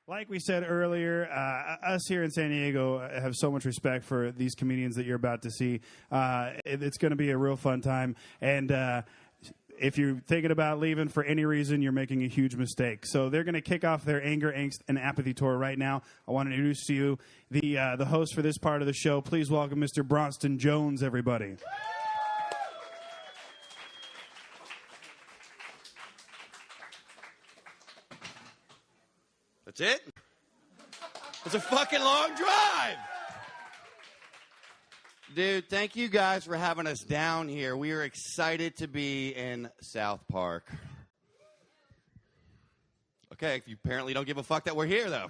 Like we said earlier, us here in San Diego have so much respect for these comedians that you're about to see. It's going to be a real fun time. And if you're thinking about leaving for any reason, you're making a huge mistake. So they're going to kick off their Anger, Angst, and Apathy tour right now. I want to introduce to you the host for this part of the show. Please welcome Mr. Bronston Jones, everybody. That's it? It's a fucking long drive. Dude, thank you guys for having us down here. We are excited to be in South Park. Okay, you apparently don't give a fuck that we're here, though.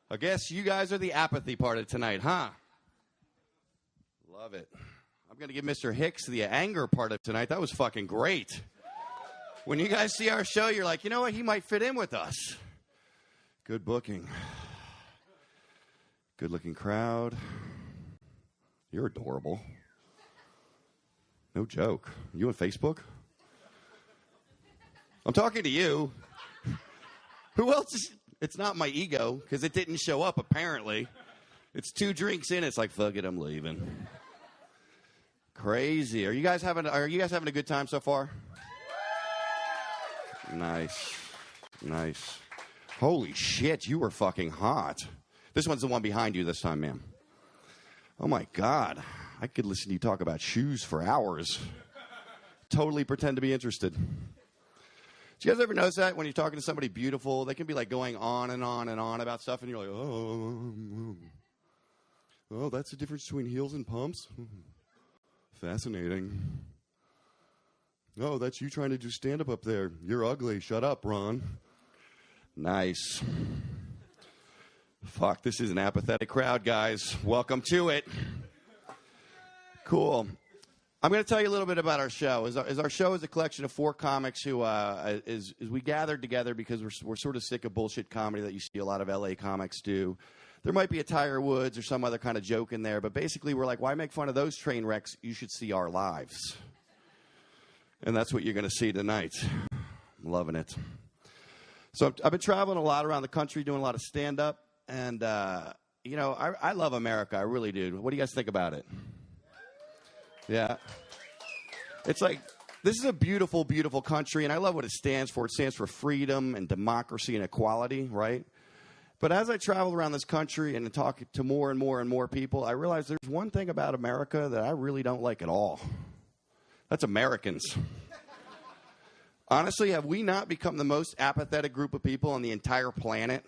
I guess you guys are the apathy part of tonight, huh? Love it. I'm going to give Mr. Hicks the anger part of tonight. That was fucking great. When you guys see our show, you're like, you know what? He might fit in with us. Good booking. Good-looking crowd. You're adorable. No joke. You on Facebook? I'm talking to you. Who else is... It's not my ego, because it didn't show up, apparently. It's 2 drinks in. It's like, fuck it, I'm leaving. Crazy. Are you guys having a good time so far? Nice. Nice. Holy shit, you were fucking hot. This one's the one behind you this time, ma'am. Oh, my God. I could listen to you talk about shoes for hours. Totally pretend to be interested. Do you guys ever notice that when you're talking to somebody beautiful, they can be like going on and on and on about stuff, and you're like, oh, that's the difference between heels and pumps? Fascinating. Oh, that's you trying to do stand-up up there. You're ugly. Shut up, Ron. Nice. Fuck, this is an apathetic crowd, guys. Welcome to it. Cool. I'm going to tell you a little bit about our show. Our show is a collection of 4 comics who we gathered together because we're sort of sick of bullshit comedy that you see a lot of LA comics do. There might be a Tiger Woods or some other kind of joke in there, but basically we're like, why make fun of those train wrecks? You should see our lives. And that's what you're going to see tonight. I'm loving it. So I've been traveling a lot around the country, doing a lot of stand-up, and, I love America. I really do. What do you guys think about it? Yeah. It's like, this is a beautiful, beautiful country, and I love what it stands for. It stands for freedom and democracy and equality, right? But as I travel around this country and talk to more and more and more people, I realize there's one thing about America that I really don't like at all. That's Americans. Honestly, have we not become the most apathetic group of people on the entire planet?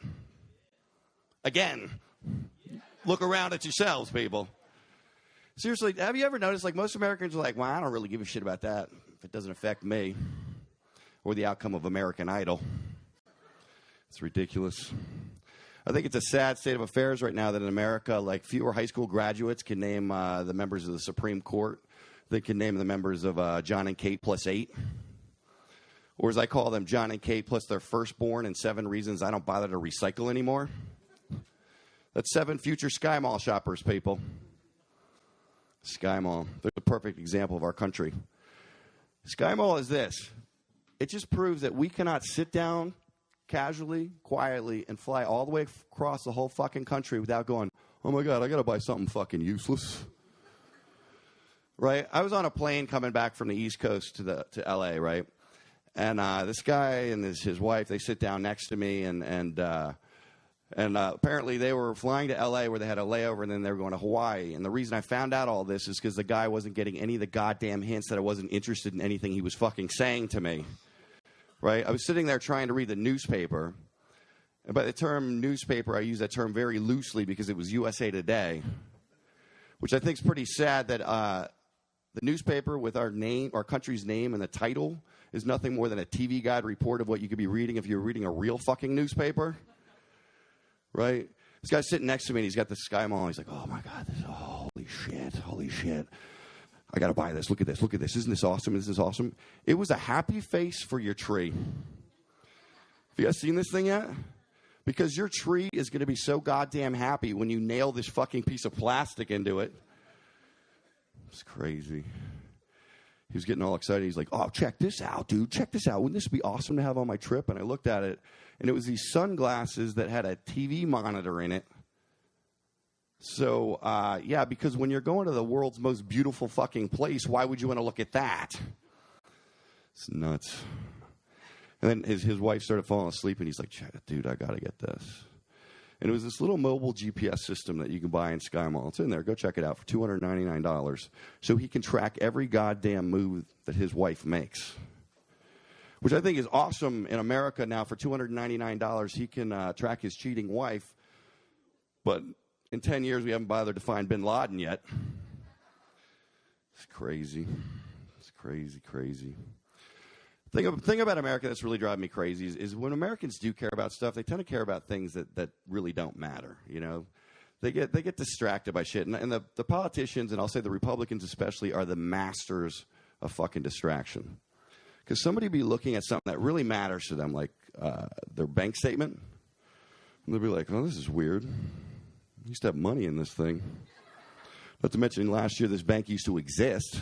Again, look around at yourselves, people. Seriously, have you ever noticed, like, most Americans are like, well, I don't really give a shit about that if it doesn't affect me or the outcome of American Idol. It's ridiculous. I think it's a sad state of affairs right now that in America, like, fewer high school graduates can name the members of the Supreme Court. They can name the members of John and Kate plus 8. Or as I call them, John and Kate plus their firstborn and 7 reasons I don't bother to recycle anymore. That's 7 future Sky Mall shoppers, people. Sky Mall. They're the perfect example of our country. Sky Mall is this. It just proves that we cannot sit down casually, quietly, and fly all the way across the whole fucking country without going, oh, my God, I got to buy something fucking useless. Right? I was on a plane coming back from the East Coast to L.A., right? And this guy and his wife, they sit down next to me, and apparently they were flying to L.A. where they had a layover, and then they were going to Hawaii. And the reason I found out all this is because the guy wasn't getting any of the goddamn hints that I wasn't interested in anything he was fucking saying to me. Right? I was sitting there trying to read the newspaper. And by the term newspaper, I use that term very loosely because it was USA Today, which I think is pretty sad that the newspaper with our name, our country's name in the title is nothing more than a TV Guide report of what you could be reading if you were reading a real fucking newspaper. Right? This guy's sitting next to me, and he's got the Sky Mall, and he's like, oh, my God, holy shit. I got to buy this. Look at this. Isn't this awesome? It was a happy face for your tree. Have you guys seen this thing yet? Because your tree is going to be so goddamn happy when you nail this fucking piece of plastic into it. It's crazy. he was getting all excited. He's like, oh, check this out, dude. Check this out. Wouldn't this be awesome to have on my trip? And I looked at it, and it was these sunglasses that had a TV monitor in it. So, yeah, because when you're going to the world's most beautiful fucking place, why would you want to look at that? It's nuts. And then his wife started falling asleep, and he's like, dude, I got to get this. And it was this little mobile GPS system that you can buy in Sky Mall. It's in there. Go check it out for $299. So he can track every goddamn move that his wife makes, which I think is awesome in America now. For $299, he can track his cheating wife. But in 10 years, we haven't bothered to find bin Laden yet. It's crazy. It's crazy, crazy. The thing about America that's really driving me crazy is when Americans do care about stuff, they tend to care about things that really don't matter, you know? They get distracted by shit. And the politicians, and I'll say the Republicans especially, are the masters of fucking distraction. Because somebody be looking at something that really matters to them, like their bank statement, and they'll be like, oh, this is weird. I used to have money in this thing. Not to mention last year this bank used to exist.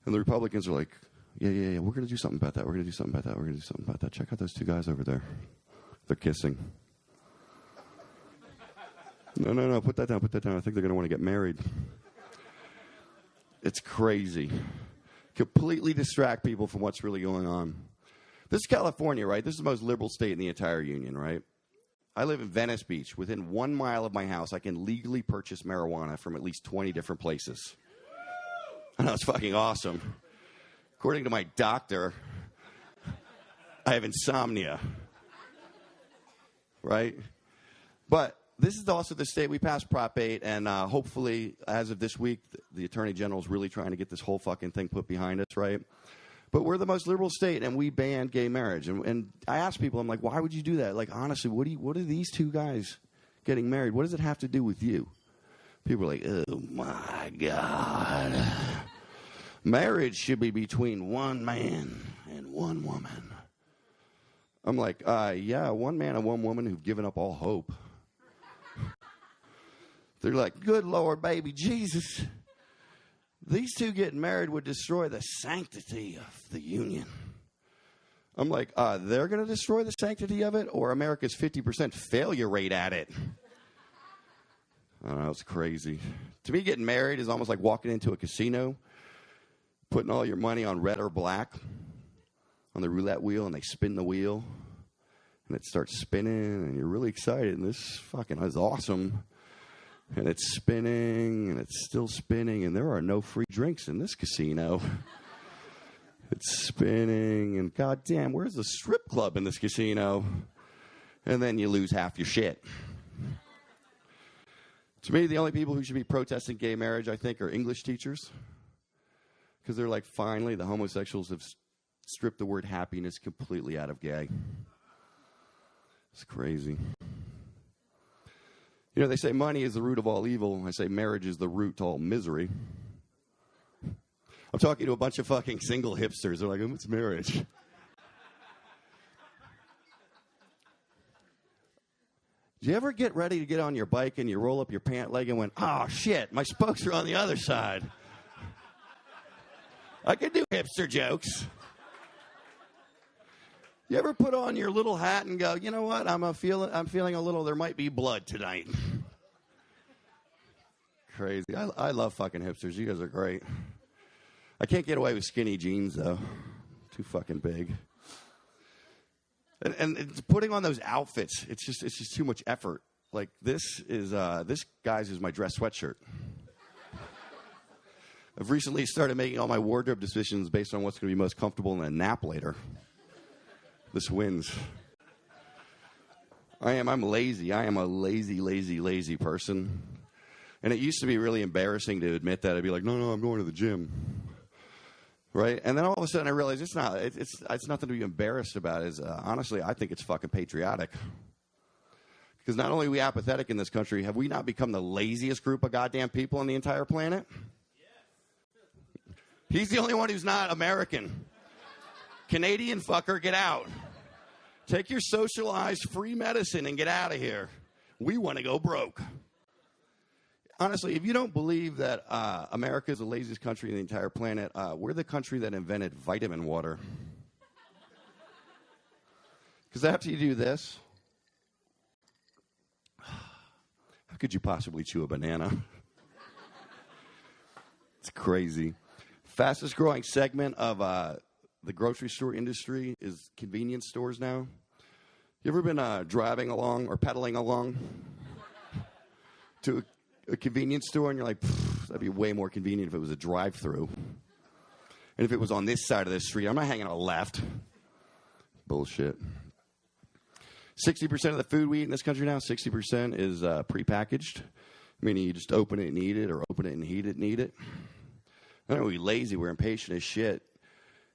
And the Republicans are like, yeah, we're going to do something about that. We're going to do something about that. We're going to do something about that. Check out those two guys over there. They're kissing. No, put that down. I think they're going to want to get married. It's crazy. Completely distract people from what's really going on. This is California, right? This is the most liberal state in the entire union, right? I live in Venice Beach. Within 1 mile of my house, I can legally purchase marijuana from at least 20 different places. I know, it's fucking awesome. According to my doctor, I have insomnia, right? But this is also the state we passed Prop 8, and hopefully, as of this week, the Attorney General is really trying to get this whole fucking thing put behind us, right? But we're the most liberal state, and we banned gay marriage. And I ask people, I'm like, why would you do that? Like, honestly, what are these two guys getting married? What does it have to do with you? People are like, oh, my God. Marriage should be between one man and one woman. I'm like, yeah, one man and one woman who've given up all hope. They're like, good Lord, baby Jesus. These two getting married would destroy the sanctity of the union. I'm like, they're going to destroy the sanctity of it, or America's 50% failure rate at it? I don't know, it's crazy. To me, getting married is almost like walking into a casino, putting all your money on red or black on the roulette wheel, and they spin the wheel, and it starts spinning, and you're really excited, and this fucking is awesome. And it's spinning, and it's still spinning, and there are no free drinks in this casino. It's spinning, and goddamn, where's the strip club in this casino? And then you lose half your shit. To me, the only people who should be protesting gay marriage, I think, are English teachers. Because they're like, finally, the homosexuals have stripped the word happiness completely out of gay. It's crazy. You know, they say money is the root of all evil. I say marriage is the root to all misery. I'm talking to a bunch of fucking single hipsters. They're like, what's marriage? Do you ever get ready to get on your bike and you roll up your pant leg and went, oh, shit, my spokes are on the other side? I can do hipster jokes. You ever put on your little hat and go, you know what, I'm feeling a little, there might be blood tonight. Crazy. I love fucking hipsters. You guys are great. I can't get away with skinny jeans, though. Too fucking big. And it's putting on those outfits, it's just too much effort. Like, this guy's is my dress sweatshirt. I've recently started making all my wardrobe decisions based on what's going to be most comfortable in a nap later. This wins. I'm lazy. I am a lazy person. And it used to be really embarrassing to admit that. I'd be like, no, I'm going to the gym. Right? And then all of a sudden I realized it's nothing to be embarrassed about. Honestly, I think it's fucking patriotic. Because not only are we apathetic in this country, have we not become the laziest group of goddamn people on the entire planet? Yes. He's the only one who's not American. Canadian fucker, get out. Take your socialized free medicine and get out of here. We want to go broke. honestly, if you don't believe that America is the laziest country in the entire planet, we're the country that invented vitamin water. Because after you do this, how could you possibly chew a banana? It's crazy. Fastest growing segment of the grocery store industry is convenience stores now. You ever been driving along or pedaling along to a convenience store and you're like, that'd be way more convenient if it was a drive-through. And if it was on this side of the street, I'm not hanging on the left. Bullshit. 60% of the food we eat in this country now, 60% is prepackaged. Meaning you just open it and eat it, or open it and heat it and eat it. I don't know, we're lazy, we're impatient as shit.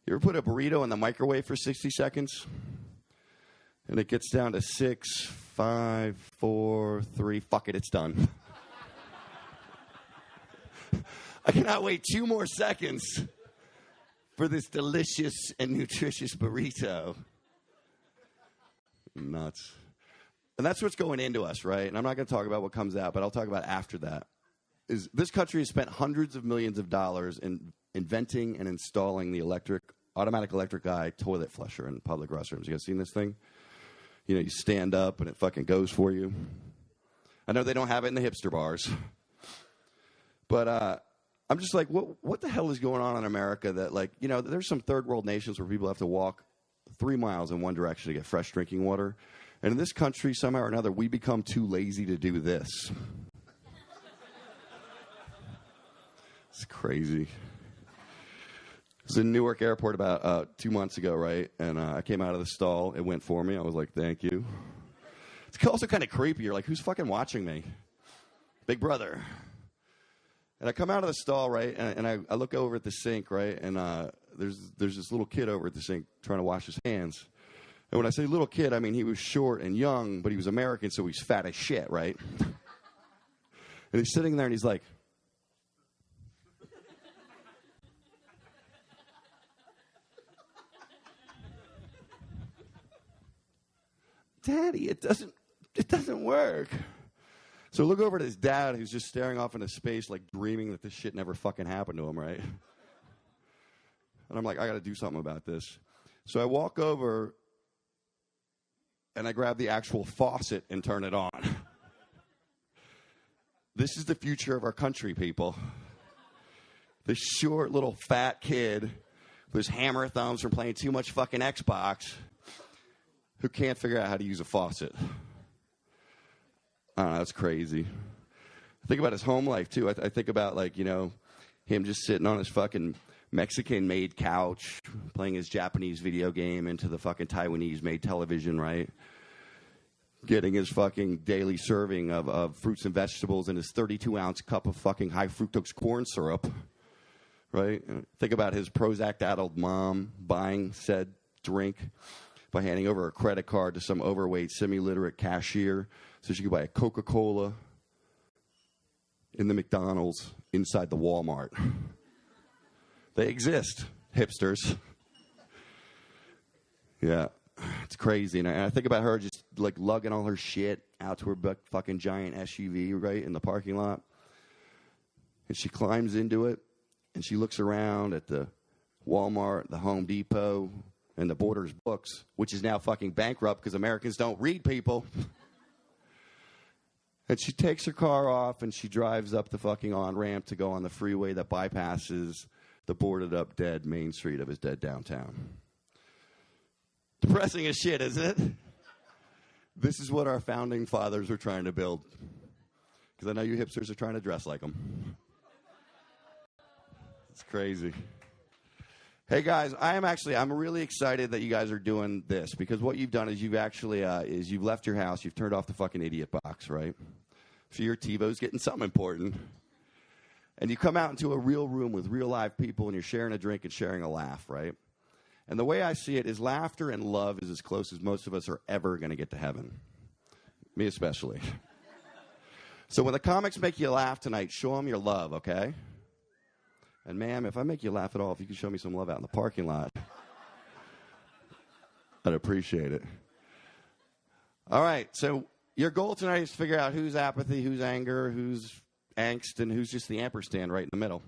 You ever put a burrito in the microwave for 60 seconds? And it gets down to 6, 5, 4, 3, fuck it, it's done. I cannot wait 2 more seconds for this delicious and nutritious burrito. Nuts. And that's what's going into us, right? And I'm not going to talk about what comes out, but I'll talk about after that. Is this country has spent hundreds of millions of dollars in inventing and installing the automatic electric eye toilet flusher in public restrooms. You guys seen this thing? You know, you stand up and it fucking goes for you. I know they don't have it in the hipster bars. But I'm just like, what the hell is going on in America that, like, you know, there's some third world nations where people have to walk 3 miles in one direction to get fresh drinking water. And in this country, somehow or another, we become too lazy to do this. It's crazy. I was in Newark Airport about 2 months ago, right? And I came out of the stall. It went for me. I was like, thank you. It's also kind of creepy. You're like, who's fucking watching me? Big Brother. And I come out of the stall, right? And I look over at the sink, right? And there's this little kid over at the sink trying to wash his hands. And when I say little kid, I mean he was short and young, but he was American, so he's fat as shit, right? And he's sitting there and he's like, Daddy, it doesn't work. So look over at his dad, who's just staring off into space, like dreaming that this shit never fucking happened to him, right? And I'm like, I got to do something about this. So I walk over and I grab the actual faucet and turn it on. This is the future of our country, people. This short little fat kid with his hammer thumbs from playing too much fucking Xbox who can't figure out how to use a faucet. I don't know, that's crazy. I think about his home life, too. I think about, like, you know, him just sitting on his fucking Mexican-made couch, playing his Japanese video game into the fucking Taiwanese-made television, right? Getting his fucking daily serving of fruits and vegetables and his 32-ounce cup of fucking high-fructose corn syrup, right? Think about his Prozac-addled mom buying said drink by handing over a credit card to some overweight, semi-literate cashier so she could buy a Coca-Cola in the McDonald's inside the Walmart. They exist, hipsters. Yeah, it's crazy. And I think about her just, like, lugging all her shit out to her fucking giant SUV, right, in the parking lot. And she climbs into it, and she looks around at the Walmart, the Home Depot, and the Borders Books, which is now fucking bankrupt because Americans don't read, people. And she takes her car off, and she drives up the fucking on-ramp to go on the freeway that bypasses the boarded-up, dead main street of his dead downtown. Depressing as shit, isn't it? This is what our founding fathers were trying to build. Because I know you hipsters are trying to dress like them. It's crazy. Hey guys, I'm really excited that you guys are doing this, because what you've done is you've actually you've left your house, you've turned off the fucking idiot box, right? So your TiVo's getting something important. And you come out into a real room with real live people, and you're sharing a drink and sharing a laugh, right? And the way I see it is laughter and love is as close as most of us are ever going to get to heaven. Me especially. So when the comics make you laugh tonight, show them your love, okay? And ma'am, if I make you laugh at all, if you could show me some love out in the parking lot, I'd appreciate it. All right, so your goal tonight is to figure out who's apathy, who's anger, who's Angst, and who's just the ampersand right in the middle.